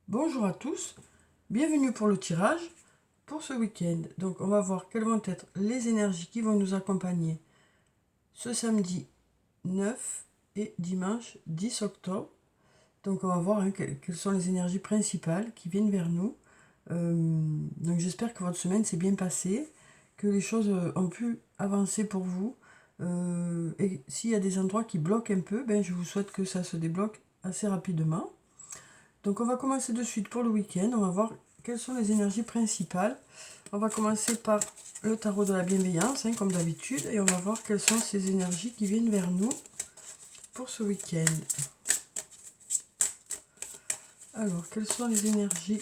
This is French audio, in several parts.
Bonjour à tous, bienvenue pour le tirage pour ce week-end. Donc on va voir quelles vont être les énergies qui vont nous accompagner ce samedi 9 et dimanche 10 octobre. Donc on va voir quelles sont les énergies principales qui viennent vers nous. Donc j'espère que votre semaine s'est bien passée, que les choses ont pu avancer pour vous. Et s'il y a des endroits qui bloquent un peu, je vous souhaite que ça se débloque assez rapidement. Donc on va commencer de suite pour le week-end. On va voir quelles sont les énergies principales. On va commencer par le tarot de la bienveillance, comme d'habitude. Et on va voir quelles sont ces énergies qui viennent vers nous pour ce week-end. Alors, quelles sont les énergies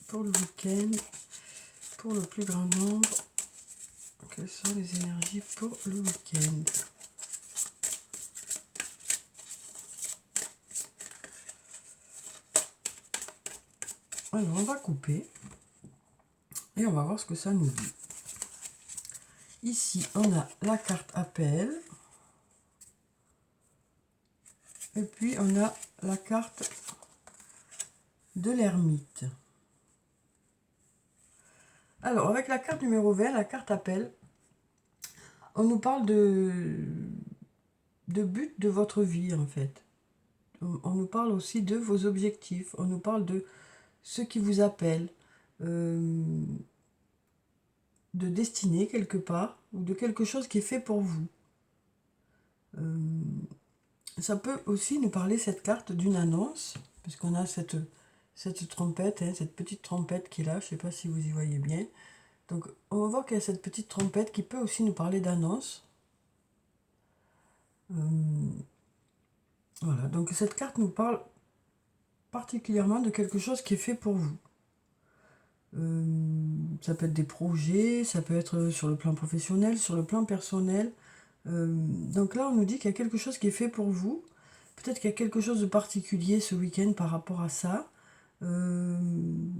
pour le week-end, pour le plus grand nombre? Quelles sont les énergies pour le week-end? Alors, on va couper et on va voir ce que ça nous dit. Ici, on a la carte appel. Et puis, on a la carte de l'ermite. Alors, avec la carte numéro 20, la carte appel, on nous parle de but de votre vie, en fait. On nous parle aussi de vos objectifs. On nous parle de ce qui vous appelle, de destinée quelque part, ou de quelque chose qui est fait pour vous. Ça peut aussi nous parler, cette carte, d'une annonce, parce qu'on a cette trompette, cette petite trompette qui est là, je ne sais pas si vous y voyez bien. Donc on va voir qu'il y a cette petite trompette qui peut aussi nous parler d'annonce. Voilà, donc cette carte nous parle particulièrement de quelque chose qui est fait pour vous. Ça peut être des projets, ça peut être sur le plan professionnel, sur le plan personnel. Donc là, on nous dit qu'il y a quelque chose qui est fait pour vous. Peut-être qu'il y a quelque chose de particulier ce week-end par rapport à ça. Peut-être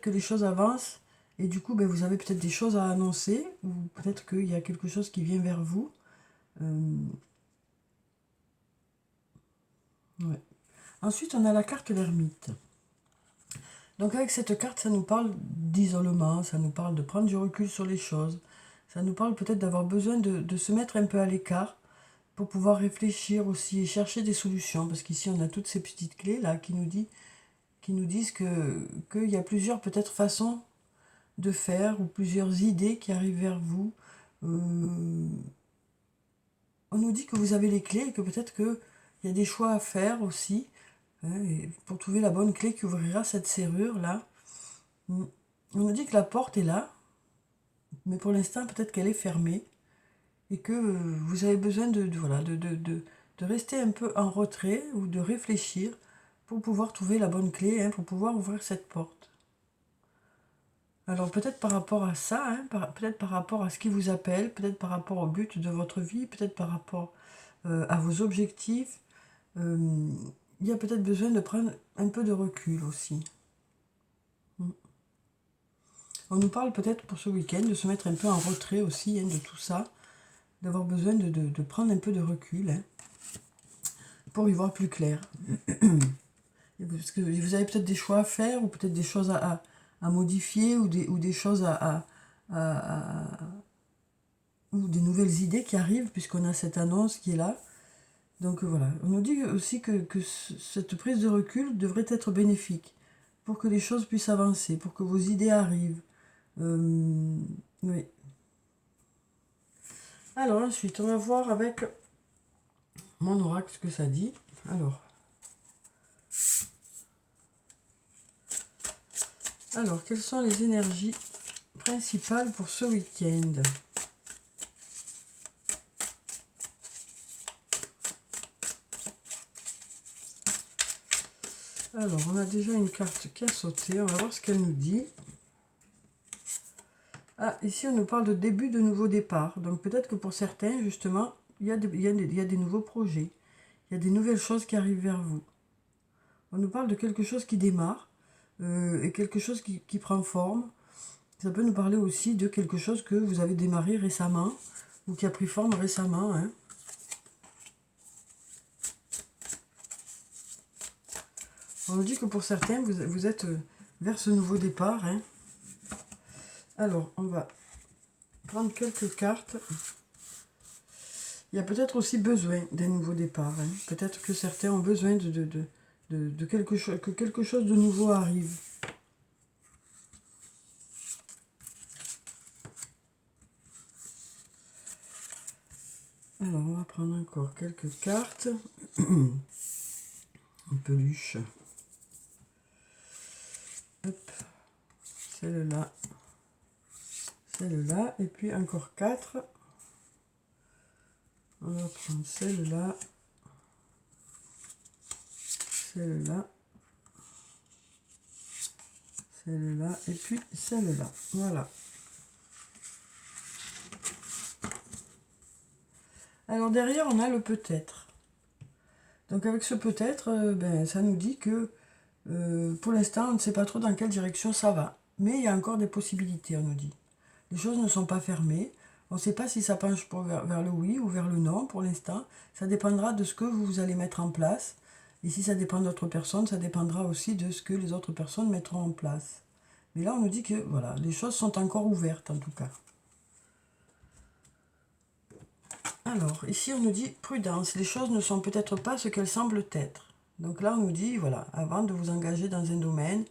que les choses avancent et du coup, vous avez peut-être des choses à annoncer ou peut-être qu'il y a quelque chose qui vient vers vous. Ouais. Ensuite, on a la carte l'ermite. Donc avec cette carte, ça nous parle d'isolement, ça nous parle de prendre du recul sur les choses, ça nous parle peut-être d'avoir besoin de se mettre un peu à l'écart pour pouvoir réfléchir aussi et chercher des solutions. Parce qu'ici, on a toutes ces petites clés là qui nous disent qu'il y a plusieurs peut-être façons de faire ou plusieurs idées qui arrivent vers vous. On nous dit que vous avez les clés et que peut-être qu'il y a des choix à faire aussi, et pour trouver la bonne clé qui ouvrira cette serrure là. On nous dit que la porte est là, mais pour l'instant peut-être qu'elle est fermée et que vous avez besoin de rester un peu en retrait ou de réfléchir pour pouvoir trouver la bonne clé, pour pouvoir ouvrir cette porte. Alors peut-être par rapport à ça, peut-être par rapport à ce qui vous appelle, peut-être par rapport au but de votre vie, peut-être par rapport à vos objectifs, il y a peut-être besoin de prendre un peu de recul aussi. On nous parle peut-être pour ce week-end de se mettre un peu en retrait aussi de tout ça, d'avoir besoin de prendre un peu de recul pour y voir plus clair. Parce que vous avez peut-être des choix à faire ou peut-être des choses à modifier ou des choses ou des nouvelles idées qui arrivent puisqu'on a cette annonce qui est là. Donc voilà, on nous dit aussi que cette prise de recul devrait être bénéfique pour que les choses puissent avancer, pour que vos idées arrivent. Oui. Alors ensuite, on va voir avec mon oracle ce que ça dit. Alors, quelles sont les énergies principales pour ce week-end? Alors, on a déjà une carte qui a sauté. On va voir ce qu'elle nous dit. Ah, ici, on nous parle de début de nouveaux départs. Donc, peut-être que pour certains, justement, il y a des nouveaux projets. Il y a des nouvelles choses qui arrivent vers vous. On nous parle de quelque chose qui démarre et quelque chose qui prend forme. Ça peut nous parler aussi de quelque chose que vous avez démarré récemment ou qui a pris forme récemment. On nous dit que pour certains, vous êtes vers ce nouveau départ. Hein. Alors, on va prendre quelques cartes. Il y a peut-être aussi besoin d'un nouveau départ. Hein. Peut-être que certains ont besoin de quelque chose, que quelque chose de nouveau arrive. Alors, on va prendre encore quelques cartes. Une peluche. Hop. Celle-là. Celle-là. Et puis encore 4. On va prendre celle-là. Celle-là. Celle-là. Et puis celle-là. Voilà. Alors derrière, on a le peut-être. Donc avec ce peut-être, ça nous dit que pour l'instant, on ne sait pas trop dans quelle direction ça va. Mais il y a encore des possibilités, on nous dit. Les choses ne sont pas fermées. On ne sait pas si ça penche vers le oui ou vers le non pour l'instant. Ça dépendra de ce que vous allez mettre en place. Et si ça dépend d'autres personnes, ça dépendra aussi de ce que les autres personnes mettront en place. Mais là, on nous dit que voilà, les choses sont encore ouvertes en tout cas. Alors, ici, on nous dit prudence. Les choses ne sont peut-être pas ce qu'elles semblent être. Donc là, on nous dit, voilà, avant de vous engager dans un domaine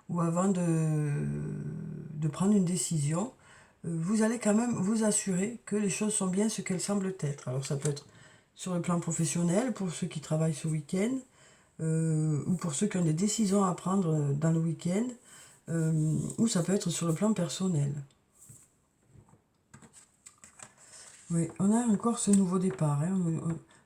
ou avant de prendre une décision, vous allez quand même vous assurer que les choses sont bien ce qu'elles semblent être. Alors, ça peut être sur le plan professionnel, pour ceux qui travaillent ce week-end, ou pour ceux qui ont des décisions à prendre dans le week-end, ou ça peut être sur le plan personnel. Oui, on a encore ce nouveau départ. Hein.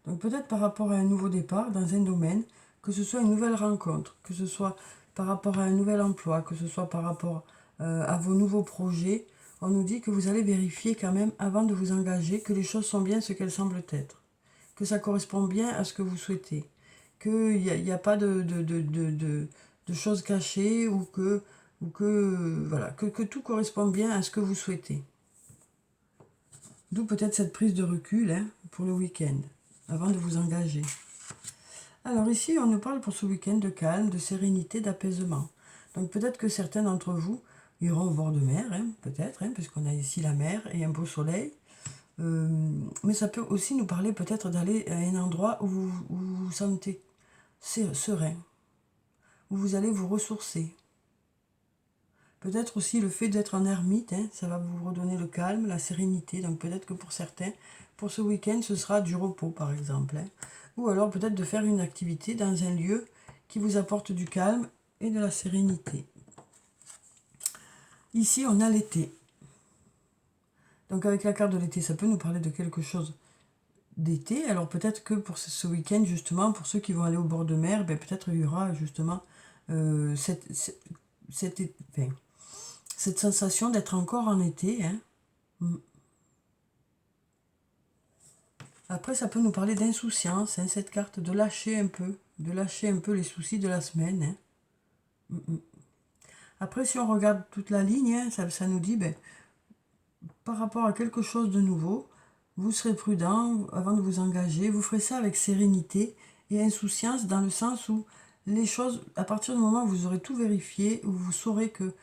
Donc peut-être par rapport à un nouveau départ dans un domaine, que ce soit une nouvelle rencontre, que ce soit par rapport à un nouvel emploi, que ce soit par rapport à vos nouveaux projets, on nous dit que vous allez vérifier quand même avant de vous engager que les choses sont bien ce qu'elles semblent être, que ça correspond bien à ce que vous souhaitez, qu'il n'y a pas de choses cachées ou voilà, que tout correspond bien à ce que vous souhaitez. D'où peut-être cette prise de recul hein, pour le week-end, avant de vous engager. Alors ici, on nous parle pour ce week-end de calme, de sérénité, d'apaisement. Donc peut-être que certains d'entre vous iront au bord de mer, hein, peut-être, hein, puisqu'on a ici la mer et un beau soleil. Mais ça peut aussi nous parler peut-être d'aller à un endroit où vous vous sentez serein, où vous allez vous ressourcer. Peut-être aussi le fait d'être en ermite, hein, ça va vous redonner le calme, la sérénité. Donc peut-être que pour certains, pour ce week-end, ce sera du repos par exemple. Hein. Ou alors peut-être de faire une activité dans un lieu qui vous apporte du calme et de la sérénité. Ici, on a l'été. Donc avec la carte de l'été, ça peut nous parler de quelque chose d'été. Alors peut-être que pour ce week-end, justement, pour ceux qui vont aller au bord de mer, peut-être il y aura justement cette sensation d'être encore en été. Hein. Après, ça peut nous parler d'insouciance, hein, cette carte, de lâcher un peu les soucis de la semaine. Hein. Après, si on regarde toute la ligne, hein, ça nous dit, par rapport à quelque chose de nouveau, vous serez prudent avant de vous engager, vous ferez ça avec sérénité et insouciance dans le sens où les choses, à partir du moment où vous aurez tout vérifié, où vous saurez que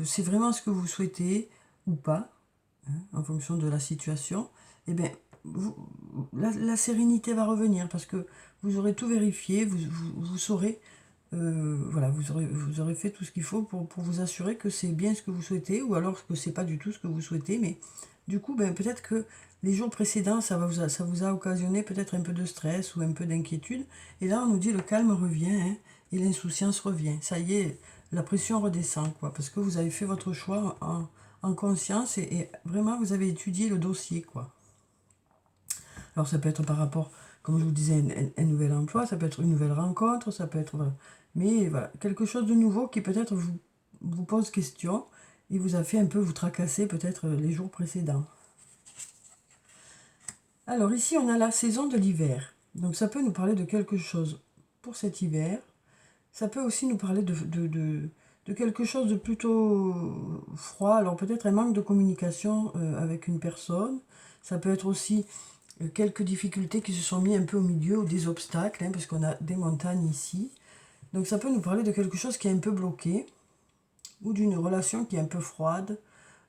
c'est vraiment ce que vous souhaitez ou pas, hein, en fonction de la situation, eh bien, la sérénité va revenir parce que vous aurez tout vérifié, vous saurez, voilà, vous aurez fait tout ce qu'il faut pour vous assurer que c'est bien ce que vous souhaitez ou alors que c'est pas du tout ce que vous souhaitez, mais du coup, peut-être que les jours précédents, ça vous a occasionné peut-être un peu de stress ou un peu d'inquiétude, et là on nous dit le calme revient, hein, et l'insouciance revient, ça y est, la pression redescend, quoi, parce que vous avez fait votre choix en conscience et vraiment vous avez étudié le dossier, quoi. Alors ça peut être par rapport, comme je vous disais, un nouvel emploi, ça peut être une nouvelle rencontre, ça peut être... Voilà. Mais voilà, quelque chose de nouveau qui peut-être vous pose question et vous a fait un peu vous tracasser peut-être les jours précédents. Alors ici, on a la saison de l'hiver. Donc ça peut nous parler de quelque chose pour cet hiver. Ça peut aussi nous parler de quelque chose de plutôt froid. Alors peut-être un manque de communication avec une personne. Ça peut être aussi quelques difficultés qui se sont mis un peu au milieu ou des obstacles, hein, parce qu'on a des montagnes ici. Donc ça peut nous parler de quelque chose qui est un peu bloqué, ou d'une relation qui est un peu froide,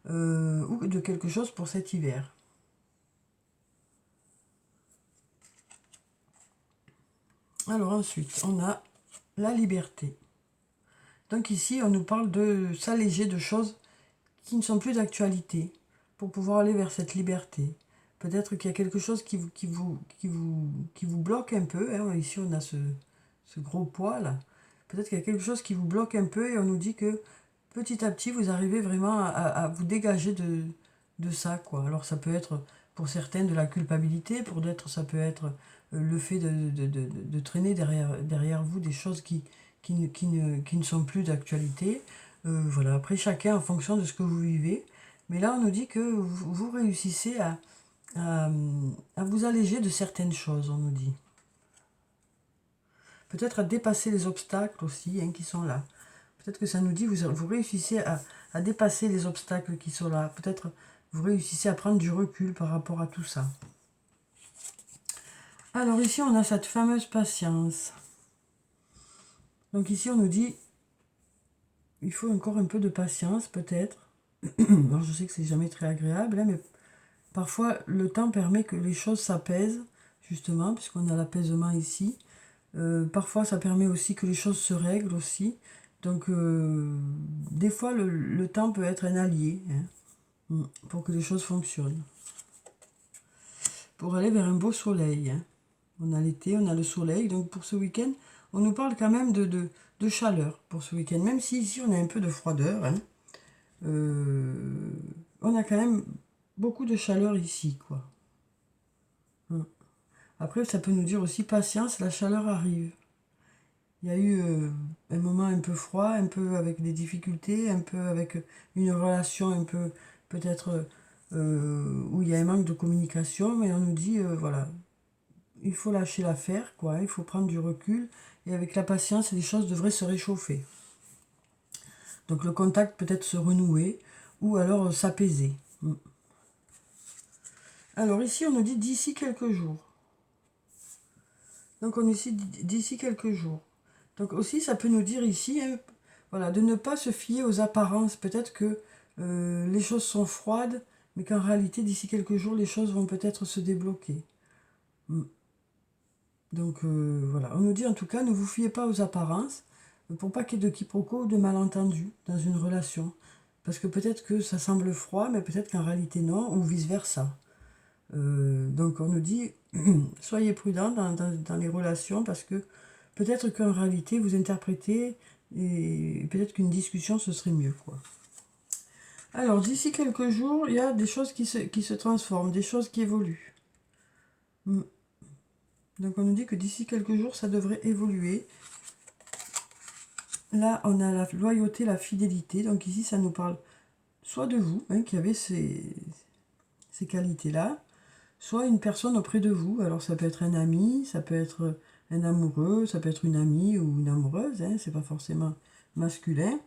ou de quelque chose pour cet hiver. Alors ensuite, on a la liberté. Donc ici, on nous parle de s'alléger de choses qui ne sont plus d'actualité, pour pouvoir aller vers cette liberté. Peut-être qu'il y a quelque chose qui vous bloque un peu. Hein. Ici, on a ce gros poids là. Peut-être qu'il y a quelque chose qui vous bloque un peu et on nous dit que petit à petit, vous arrivez vraiment à vous dégager de ça, quoi. Alors ça peut être pour certains de la culpabilité, pour d'autres ça peut être le fait de traîner derrière vous des choses qui ne sont plus d'actualité. Voilà, après chacun en fonction de ce que vous vivez. Mais là on nous dit que vous réussissez à, à vous alléger de certaines choses, on nous dit. Peut-être à dépasser les obstacles aussi hein, qui sont là. Peut-être que ça nous dit vous réussissez à dépasser les obstacles qui sont là. Peut-être vous réussissez à prendre du recul par rapport à tout ça. Alors ici, on a cette fameuse patience. Donc ici, on nous dit, il faut encore un peu de patience, peut-être. Alors je sais que c'est jamais très agréable, hein, mais parfois le temps permet que les choses s'apaisent, justement, puisqu'on a l'apaisement ici. Parfois, ça permet aussi que les choses se règlent aussi. Donc, des fois, le temps peut être un allié hein, pour que les choses fonctionnent. Pour aller vers un beau soleil. Hein. On a l'été, on a le soleil. Donc, pour ce week-end, on nous parle quand même de chaleur pour ce week-end. Même si ici, on a un peu de froideur. Hein. On a quand même beaucoup de chaleur ici, quoi. Après, ça peut nous dire aussi patience, la chaleur arrive. Il y a eu un moment un peu froid, un peu avec des difficultés, un peu avec une relation un peu peut-être où il y a un manque de communication, mais on nous dit voilà, il faut lâcher l'affaire, quoi, il faut prendre du recul, et avec la patience, les choses devraient se réchauffer. Donc le contact peut-être se renouer, ou alors s'apaiser. Alors ici, on nous dit d'ici quelques jours. Donc on dit d'ici quelques jours. Donc aussi, ça peut nous dire ici, hein, voilà, de ne pas se fier aux apparences. Peut-être que les choses sont froides, mais qu'en réalité, d'ici quelques jours, les choses vont peut-être se débloquer. Donc voilà, on nous dit en tout cas, ne vous fiez pas aux apparences, pour pas qu'il y ait de quiproquos ou de malentendus dans une relation. Parce que peut-être que ça semble froid, mais peut-être qu'en réalité non, ou vice-versa. Donc on nous dit, soyez prudents dans les relations, parce que peut-être qu'en réalité, vous interprétez, et peut-être qu'une discussion, ce serait mieux, quoi. Alors, d'ici quelques jours, il y a des choses qui se transforment, des choses qui évoluent. Donc, on nous dit que d'ici quelques jours, ça devrait évoluer. Là, on a la loyauté, la fidélité. Donc, ici, ça nous parle soit de vous, hein, qui avez ces qualités-là, soit une personne auprès de vous. Alors, ça peut être un ami, ça peut être un amoureux, ça peut être une amie ou une amoureuse, hein, c'est pas forcément masculin.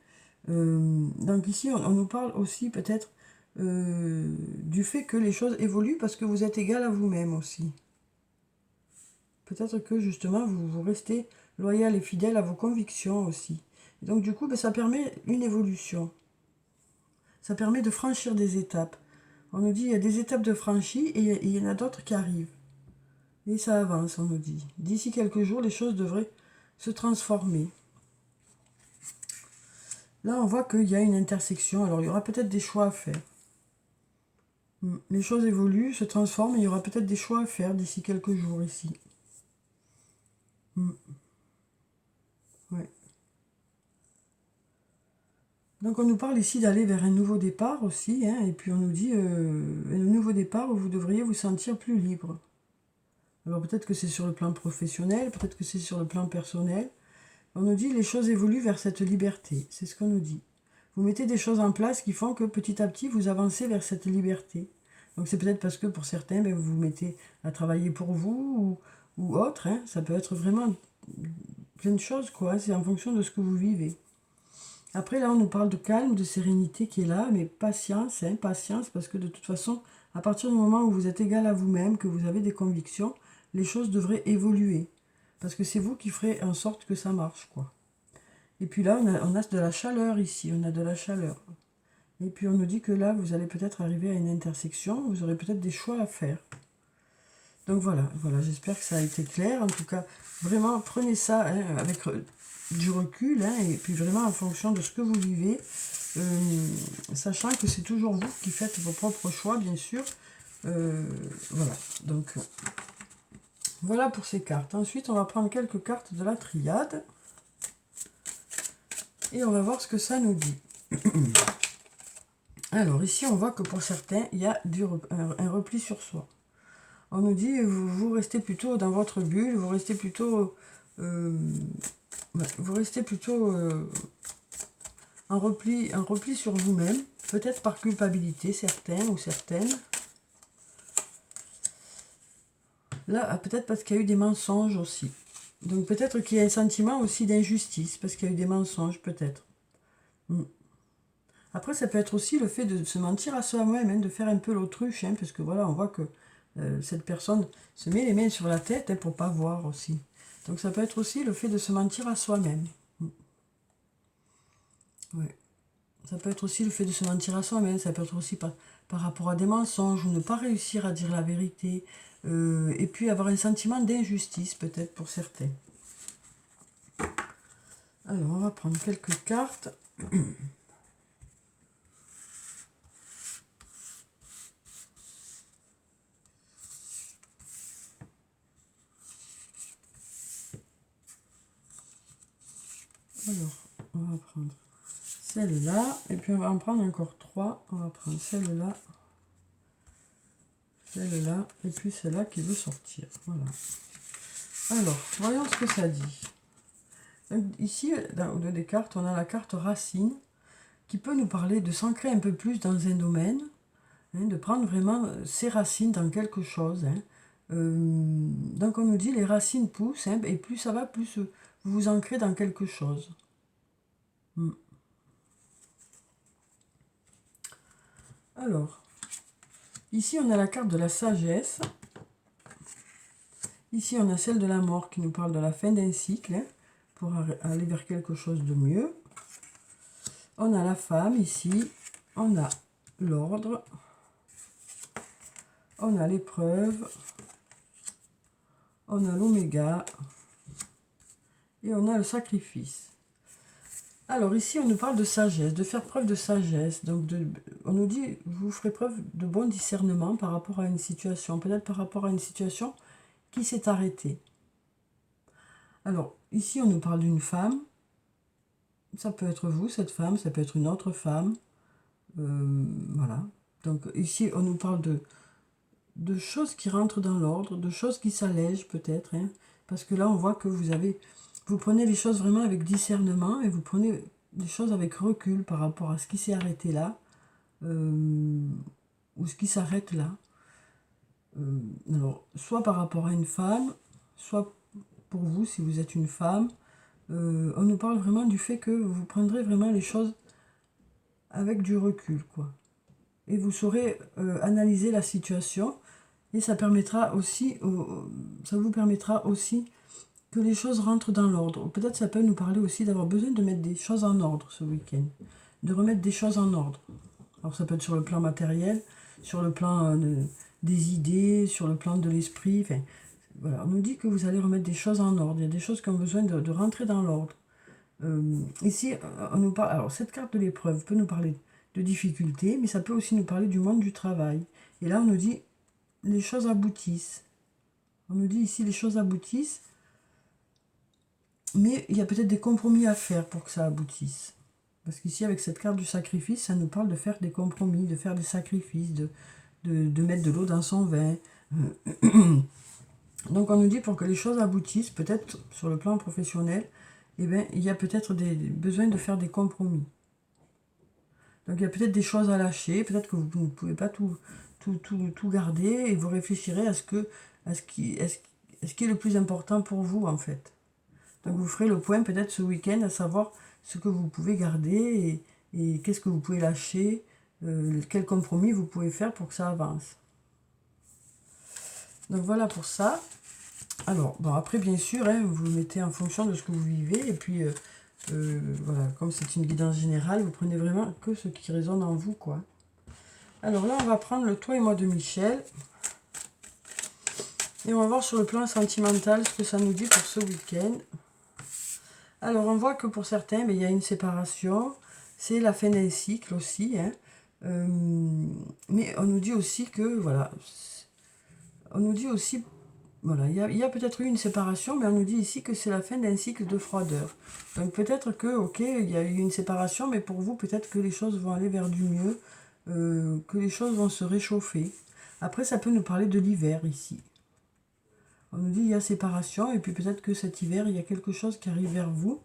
Donc ici, on nous parle aussi peut-être du fait que les choses évoluent parce que vous êtes égal à vous-même aussi. Peut-être que justement, vous restez loyal et fidèle à vos convictions aussi. Et donc du coup, ben, ça permet une évolution. Ça permet de franchir des étapes. On nous dit il y a des étapes de franchies et il y en a d'autres qui arrivent. Et ça avance, on nous dit. D'ici quelques jours, les choses devraient se transformer. Là, on voit qu'il y a une intersection. Alors, il y aura peut-être des choix à faire. Les choses évoluent, se transforment, et il y aura peut-être des choix à faire d'ici quelques jours ici. Ouais. Donc, on nous parle ici d'aller vers un nouveau départ aussi. Hein, et puis, on nous dit, un nouveau départ où vous devriez vous sentir plus libre. Alors, peut-être que c'est sur le plan professionnel, peut-être que c'est sur le plan personnel. On nous dit les choses évoluent vers cette liberté. C'est ce qu'on nous dit. Vous mettez des choses en place qui font que petit à petit, vous avancez vers cette liberté. Donc c'est peut-être parce que pour certains, ben, vous vous mettez à travailler pour vous ou autre. Hein. Ça peut être vraiment plein de choses, quoi. C'est en fonction de ce que vous vivez. Après, là, on nous parle de calme, de sérénité qui est là, mais patience, hein, patience, parce que de toute façon, à partir du moment où vous êtes égal à vous-même, que vous avez des convictions, les choses devraient évoluer. Parce que c'est vous qui ferez en sorte que ça marche, quoi. Et puis là, on a de la chaleur ici, on a de la chaleur. Et puis on nous dit que là, vous allez peut-être arriver à une intersection, vous aurez peut-être des choix à faire. Donc voilà, j'espère que ça a été clair. En tout cas, vraiment, prenez ça hein, avec du recul, hein, et puis vraiment en fonction de ce que vous vivez, sachant que c'est toujours vous qui faites vos propres choix, bien sûr. Voilà, donc voilà pour ces cartes. Ensuite, on va prendre quelques cartes de la triade, et on va voir ce que ça nous dit. Alors ici, on voit que pour certains, il y a un repli sur soi. On nous dit, vous restez plutôt dans votre bulle, vous restez plutôt en repli sur vous-même, peut-être par culpabilité, certains ou certaines. Là, peut-être parce qu'il y a eu des mensonges aussi. Donc peut-être qu'il y a un sentiment aussi d'injustice, parce qu'il y a eu des mensonges, peut-être. Après, ça peut être aussi le fait de se mentir à soi-même, hein, de faire un peu l'autruche, hein, parce que voilà, on voit que cette personne se met les mains sur la tête hein, pour pas voir aussi. Donc ça peut être aussi le fait de se mentir à soi-même. Ouais. Ça peut être aussi le fait de se mentir à soi-même, ça peut être aussi par rapport à des mensonges, ou ne pas réussir à dire la vérité, et puis avoir un sentiment d'injustice peut-être pour certains. Alors on va prendre quelques cartes. Alors, on va prendre celle-là, et puis on va en prendre encore 3. On va prendre celle-là, celle-là, et puis celle-là qui veut sortir. Voilà. Alors, voyons ce que ça dit. Donc, ici, au dos des cartes, on a la carte racine, qui peut nous parler de s'ancrer un peu plus dans un domaine, hein, de prendre vraiment ses racines dans quelque chose. Hein. Donc on nous dit les racines poussent, hein, et plus ça va, plus vous vous ancrez dans quelque chose. Alors, ici on a la carte de la sagesse. Ici on a celle de la mort qui nous parle de la fin d'un cycle, hein, pour aller vers quelque chose de mieux. On a la femme ici, on a l'ordre, on a l'épreuve, on a l'oméga et on a le sacrifice. Alors ici, on nous parle de sagesse, de faire preuve de sagesse. Donc on nous dit, vous ferez preuve de bon discernement par rapport à une situation, peut-être par rapport à une situation qui s'est arrêtée. Alors ici, on nous parle d'une femme. Ça peut être vous, cette femme, ça peut être une autre femme. Voilà. Donc ici, on nous parle de choses qui rentrent dans l'ordre, de choses qui s'allègent peut-être. Hein, parce que là, on voit que vous prenez les choses vraiment avec discernement et vous prenez des choses avec recul par rapport à ce qui s'est arrêté là, ou ce qui s'arrête là. Alors, soit par rapport à une femme, soit pour vous, si vous êtes une femme, on nous parle vraiment du fait que vous prendrez vraiment les choses avec du recul, quoi. Et vous saurez analyser la situation, et ça permettra aussi, ça vous permettra aussi que les choses rentrent dans l'ordre. Peut-être ça peut nous parler aussi d'avoir besoin de mettre des choses en ordre ce week-end, de remettre des choses en ordre. Alors ça peut être sur le plan matériel, sur le plan des idées, sur le plan de l'esprit. Enfin, voilà, on nous dit que vous allez remettre des choses en ordre. Il y a des choses qui ont besoin de rentrer dans l'ordre. Ici, on nous parle. Alors cette carte de l'épreuve peut nous parler de difficultés, mais ça peut aussi nous parler du monde du travail. Et là, on nous dit les choses aboutissent. On nous dit ici les choses aboutissent. Mais il y a peut-être des compromis à faire pour que ça aboutisse. Parce qu'ici, avec cette carte du sacrifice, ça nous parle de faire des compromis, de faire des sacrifices, de mettre de l'eau dans son vin. Donc on nous dit pour que les choses aboutissent, peut-être sur le plan professionnel, eh bien, il y a peut-être besoin de faire des compromis. Donc il y a peut-être des choses à lâcher, peut-être que vous ne pouvez pas tout garder, et vous réfléchirez à ce qui est le plus important pour vous, en fait. Donc vous ferez le point peut-être ce week-end à savoir ce que vous pouvez garder et qu'est-ce que vous pouvez lâcher, quel compromis vous pouvez faire pour que ça avance. Donc voilà pour ça. Alors, bon, après bien sûr, hein, vous mettez en fonction de ce que vous vivez et puis Voilà, comme c'est une guidance générale, vous prenez vraiment que ce qui résonne en vous, quoi. Alors là, on va prendre le toi et moi de Michel. Et on va voir sur le plan sentimental ce que ça nous dit pour ce week-end. Alors, on voit que pour certains, il y a une séparation. C'est la fin d'un cycle aussi. Hein. Mais on nous dit aussi que, voilà, on nous dit aussi, voilà, il y a peut-être eu une séparation, mais on nous dit ici que c'est la fin d'un cycle de froideur. Donc peut-être que, ok, il y a eu une séparation, mais pour vous, peut-être que les choses vont aller vers du mieux, que les choses vont se réchauffer. Après, ça peut nous parler de l'hiver ici. On nous dit il y a séparation, et puis peut-être que cet hiver, il y a quelque chose qui arrive vers vous.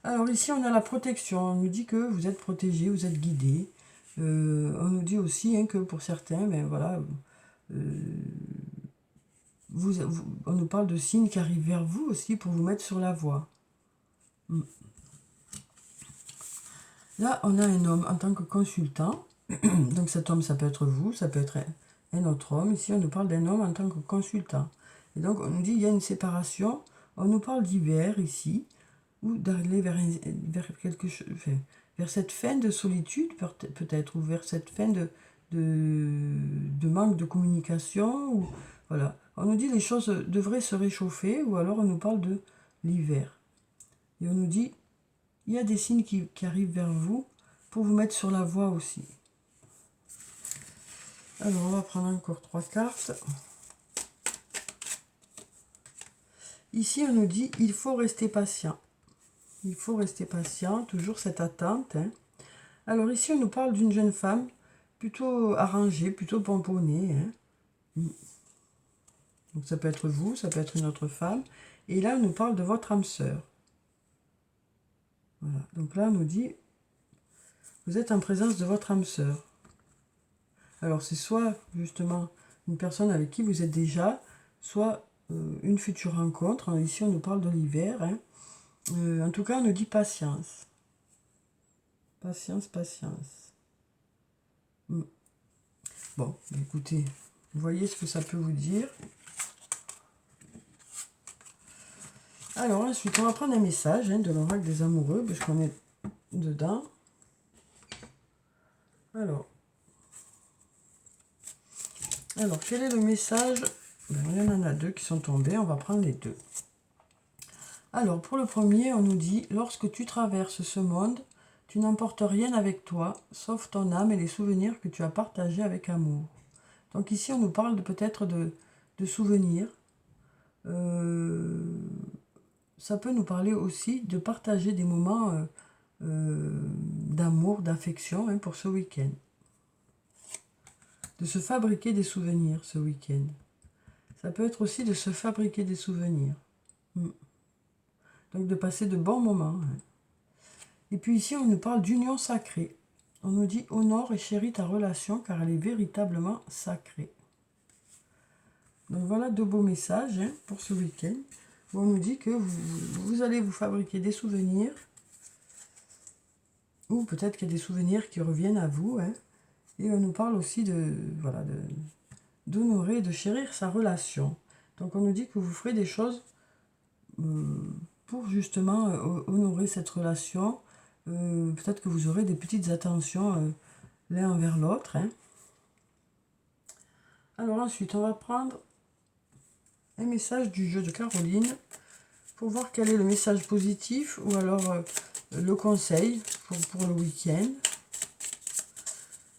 Alors ici, on a la protection. On nous dit que vous êtes protégé, vous êtes guidé. On nous dit aussi que pour certains, ben voilà, on nous parle de signes qui arrivent vers vous aussi pour vous mettre sur la voie. Là, on a un homme en tant que consultant. Donc cet homme, ça peut être vous, ça peut être un autre homme. Ici, on nous parle d'un homme en tant que consultant. Et donc, on nous dit il y a une séparation. On nous parle d'hiver ici, ou d'aller vers quelque chose, vers cette fin de solitude peut-être, ou vers cette fin de manque de communication. Ou, voilà. On nous dit les choses devraient se réchauffer, ou alors on nous parle de l'hiver. Et on nous dit il y a des signes qui arrivent vers vous pour vous mettre sur la voie aussi. Alors, on va prendre encore 3 cartes. Ici, on nous dit il faut rester patient. Il faut rester patient, toujours cette attente. Hein. Alors ici, on nous parle d'une jeune femme plutôt arrangée, plutôt pomponnée. Hein. Donc ça peut être vous, ça peut être une autre femme. Et là, on nous parle de votre âme sœur. Voilà. Donc là, on nous dit vous êtes en présence de votre âme sœur. Alors c'est soit justement une personne avec qui vous êtes déjà, soit une future rencontre. Ici, on nous parle de l'hiver. Hein. En tout cas, on nous dit patience. Patience, patience. Bon, écoutez, vous voyez ce que ça peut vous dire. Alors ensuite, on va prendre un message de l'oracle des amoureux, puisqu'on est dedans. Alors, quel est le message? Il y en a 2 qui sont tombés, on va prendre les 2. Alors, pour le premier, on nous dit, lorsque tu traverses ce monde, tu n'emportes rien avec toi, sauf ton âme et les souvenirs que tu as partagés avec amour. Donc ici, on nous parle peut-être de souvenirs. Ça peut nous parler aussi de partager des moments d'amour, d'affection pour ce week-end. De se fabriquer des souvenirs ce week-end. Ça peut être aussi de se fabriquer des souvenirs. Donc de passer de bons moments. Et puis ici, on nous parle d'union sacrée. On nous dit honore et chéris ta relation car elle est véritablement sacrée. Donc voilà 2 beaux messages pour ce week-end. Où on nous dit que vous allez vous fabriquer des souvenirs. Ou peut-être qu'il y a des souvenirs qui reviennent à vous. Et on nous parle aussi d'honorer, de chérir sa relation. Donc on nous dit que vous ferez des choses pour justement honorer cette relation. Peut-être que vous aurez des petites attentions l'un envers l'autre. Alors ensuite, on va prendre un message du jeu de Caroline pour voir quel est le message positif ou alors le conseil pour le week-end.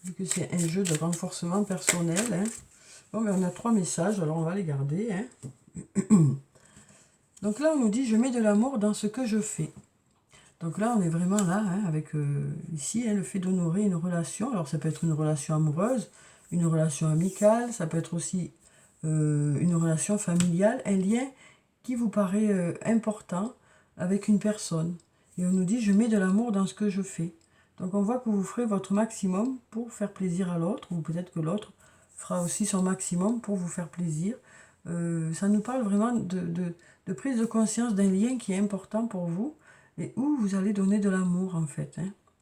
Vu que c'est un jeu de renforcement personnel. Bon, mais on a 3 messages, alors on va les garder. Donc là, on nous dit, je mets de l'amour dans ce que je fais. Donc là, on est vraiment là, avec ici, le fait d'honorer une relation. Alors ça peut être une relation amoureuse, une relation amicale, ça peut être aussi une relation familiale, un lien qui vous paraît important avec une personne. Et on nous dit, je mets de l'amour dans ce que je fais. Donc on voit que vous ferez votre maximum pour faire plaisir à l'autre, ou peut-être que l'autre fera aussi son maximum pour vous faire plaisir. Ça nous parle vraiment de prise de conscience d'un lien qui est important pour vous, et où vous allez donner de l'amour en fait.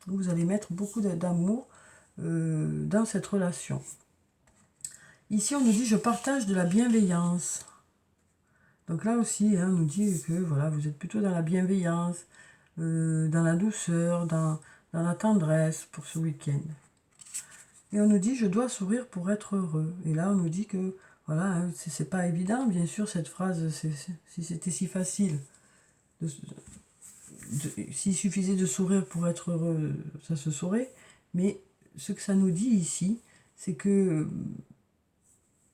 Où vous allez mettre beaucoup d'amour dans cette relation. Ici on nous dit, je partage de la bienveillance. Donc là aussi, hein, on nous dit que voilà, vous êtes plutôt dans la bienveillance, dans la douceur, dans la tendresse pour ce week-end. Et on nous dit, je dois sourire pour être heureux. Et là, on nous dit que, voilà, hein, c'est pas évident, bien sûr, cette phrase, si c'était si facile, s'il suffisait de sourire pour être heureux, ça se saurait. Mais ce que ça nous dit ici, c'est que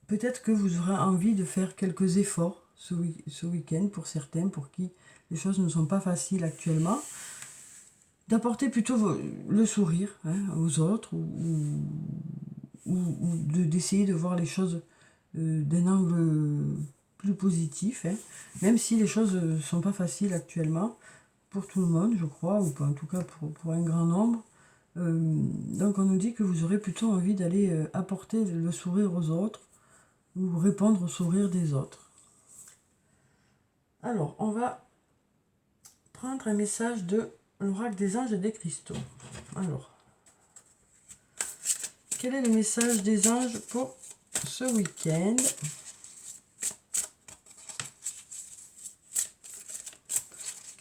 peut-être que vous aurez envie de faire quelques efforts ce week-end pour certains, pour qui les choses ne sont pas faciles actuellement, d'apporter plutôt le sourire, hein, aux autres, ou d'essayer de voir les choses d'un angle plus positif, hein, même si les choses ne sont pas faciles actuellement pour tout le monde, je crois, ou en tout cas pour un grand nombre. Donc on nous dit que vous aurez plutôt envie d'aller apporter le sourire aux autres, ou répondre au sourire des autres. Alors, on va prendre un message de l'oracle des anges et des cristaux. Alors, quel est le message des anges pour ce week-end?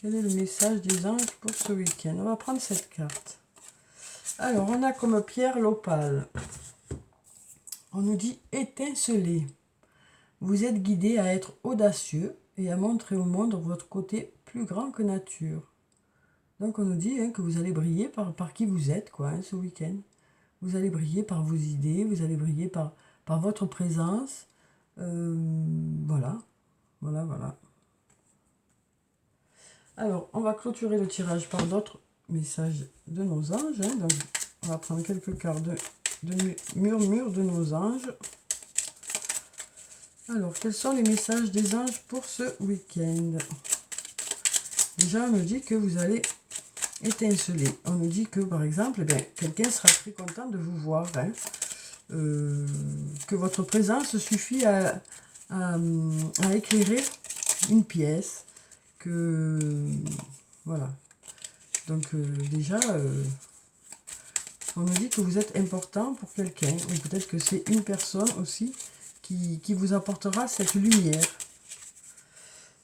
Quel est le message des anges pour ce week-end? On va prendre cette carte. Alors, on a comme pierre l'opale. On nous dit étinceler. Vous êtes guidé à être audacieux et à montrer au monde votre côté plus grand que nature. Donc on nous dit hein, que vous allez briller par qui vous êtes quoi, hein, ce week-end. Vous allez briller par vos idées, vous allez briller par votre présence. Voilà. Alors, on va clôturer le tirage par d'autres messages de nos anges. Hein. Donc, on va prendre quelques cartes de murmure de nos anges. Alors, quels sont les messages des anges pour ce week-end? Déjà, on nous dit que vous allez étinceler. On nous dit que, par exemple, quelqu'un sera très content de vous voir. Hein. Que votre présence suffit à éclairer une pièce. Que voilà. Donc, déjà, on nous dit que vous êtes important pour quelqu'un. Ou peut-être que c'est une personne aussi qui vous apportera cette lumière.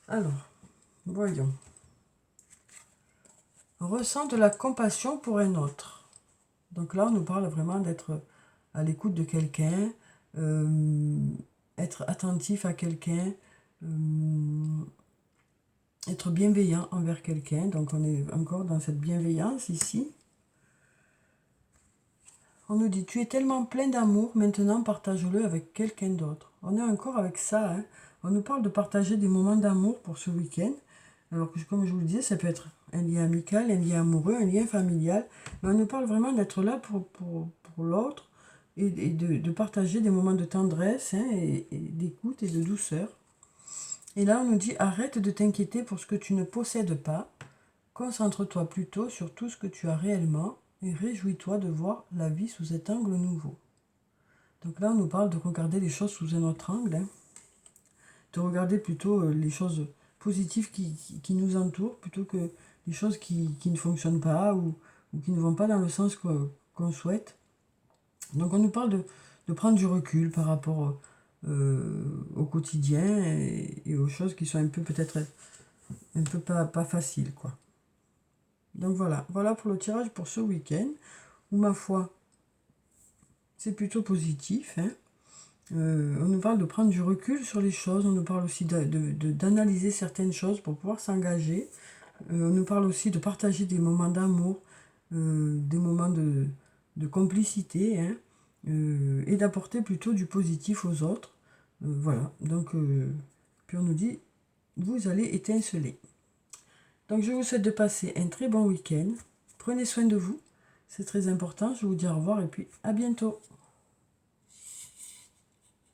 Alors, voyons. On ressent de la compassion pour un autre. Donc là, on nous parle vraiment d'être à l'écoute de quelqu'un, être attentif à quelqu'un, être bienveillant envers quelqu'un. Donc on est encore dans cette bienveillance ici. On nous dit, tu es tellement plein d'amour, maintenant partage-le avec quelqu'un d'autre. On est encore avec ça. Hein. On nous parle de partager des moments d'amour pour ce week-end. Alors que, comme je vous le disais, ça peut être un lien amical, un lien amoureux, un lien familial. Mais on nous parle vraiment d'être là pour l'autre et de partager des moments de tendresse hein, et d'écoute et de douceur. Et là, on nous dit, arrête de t'inquiéter pour ce que tu ne possèdes pas. Concentre-toi plutôt sur tout ce que tu as réellement et réjouis-toi de voir la vie sous cet angle nouveau. Donc là, on nous parle de regarder les choses sous un autre angle. Hein. De regarder plutôt les choses positives qui nous entourent plutôt que les choses qui ne fonctionnent pas ou qui ne vont pas dans le sens qu'on souhaite. Donc on nous parle de prendre du recul par rapport au quotidien et aux choses qui sont un peu peut-être un peu pas faciles quoi. Donc voilà pour le tirage pour ce week-end où ma foi c'est plutôt positif. Hein. On nous parle de prendre du recul sur les choses, on nous parle aussi d'analyser certaines choses pour pouvoir s'engager. On nous parle aussi de partager des moments d'amour, des moments de complicité, hein, et d'apporter plutôt du positif aux autres. Voilà, donc, puis on nous dit, vous allez étinceler. Donc je vous souhaite de passer un très bon week-end. Prenez soin de vous, c'est très important. Je vous dis au revoir et puis à bientôt.